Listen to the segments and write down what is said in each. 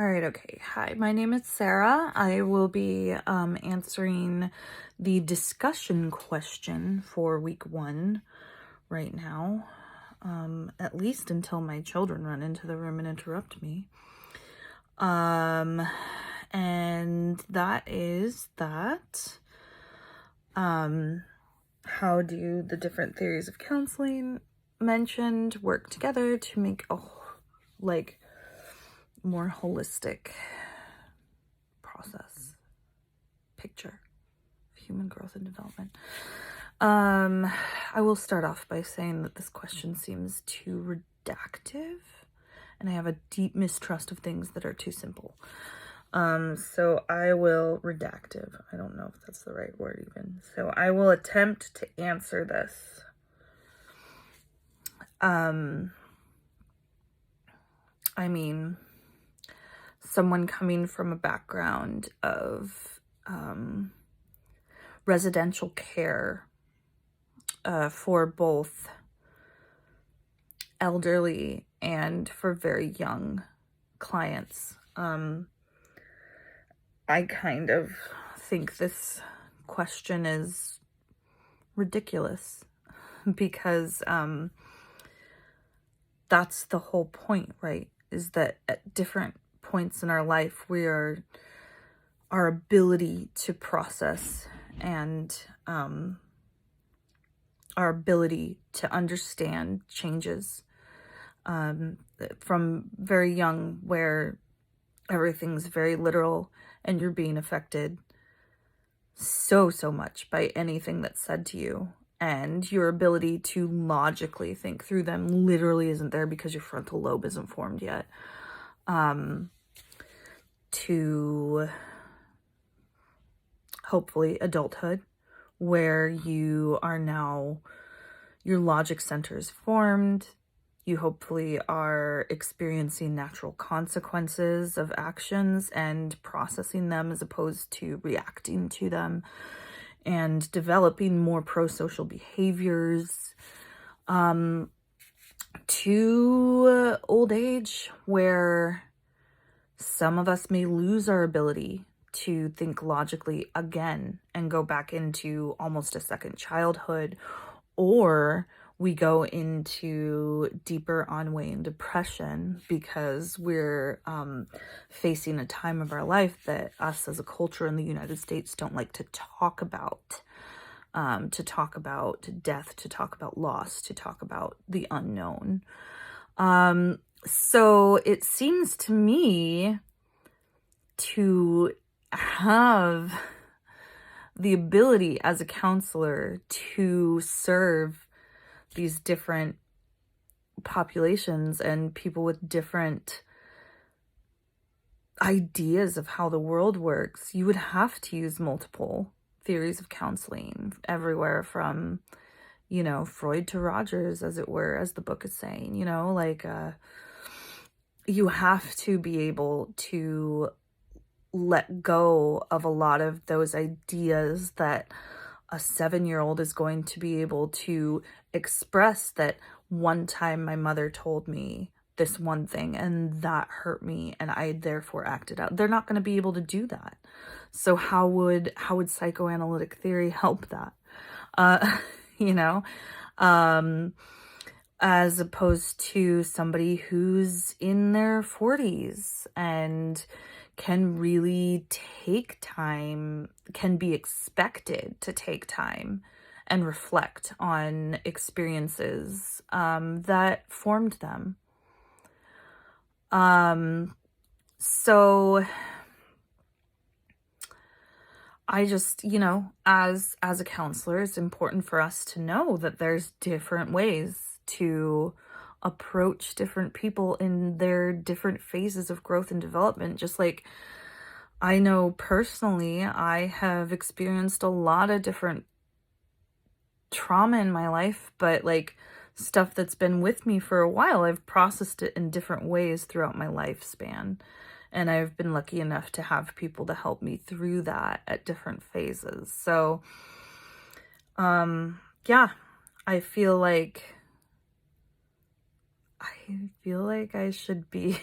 All right, okay. Hi, my name is Sarah. I will be answering the discussion question for week 1 right now, at least until my children run into the room and interrupt me. And that is that, how do the different theories of counseling mentioned work together to make a, more holistic picture of human growth and development. I will start off by saying that this question seems too reductive, and I have a deep mistrust of things that are too simple. So I will redactive. I don't know if that's the right word even. So I will attempt to answer this. I mean, someone coming from a background of residential care for both elderly and for very young clients. I kind of think this question is ridiculous because that's the whole point, right? Is that at different points in our life, our ability to process and our ability to understand changes from very young, where everything's very literal and you're being affected so much by anything that's said to you, and your ability to logically think through them literally isn't there because your frontal lobe isn't formed yet, to hopefully adulthood, where you are now, your logic center is formed. You hopefully are experiencing natural consequences of actions and processing them as opposed to reacting to them, and developing more pro-social behaviors, to old age, where some of us may lose our ability to think logically again and go back into almost a second childhood, or we go into deeper onweighing depression because we're facing a time of our life that us as a culture in the United States don't like to talk about. To talk about death, to talk about loss, to talk about the unknown. So it seems to me to have the ability as a counselor to serve these different populations and people with different ideas of how the world works, you would have to use multiple theories of counseling everywhere from, Freud to Rogers, as it were, as the book is saying, you have to be able to let go of a lot of those ideas that a 7-year-old is going to be able to express, that one time my mother told me this one thing and that hurt me and I therefore acted out. They're not going to be able to do that. So how would psychoanalytic theory help that? As opposed to somebody who's in their 40s and can really take time, can be expected to take time and reflect on experiences that formed them. So I just, as a counselor, it's important for us to know that there's different ways to approach different people in their different phases of growth and development. Just like I know personally, I have experienced a lot of different trauma in my life, but stuff that's been with me for a while, I've processed it in different ways throughout my lifespan. And I've been lucky enough to have people to help me through that at different phases. So, yeah, I feel like I should be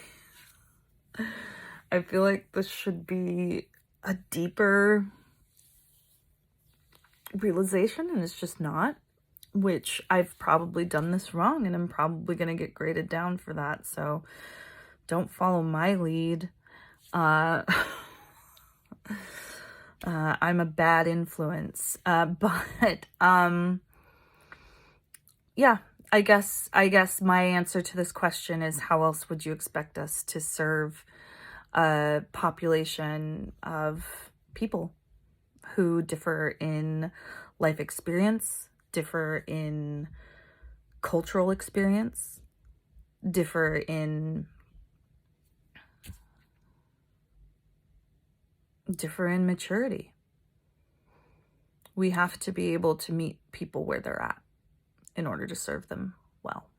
I feel like this should be a deeper realization, and it's just not, which I've probably done this wrong, and I'm probably going to get graded down for that. So don't follow my lead. Uh, I'm a bad influence. But yeah, I guess my answer to this question is, how else would you expect us to serve a population of people who differ in life experience, differ in cultural experience, differ in maturity? We have to be able to meet people where they're at in order to serve them well.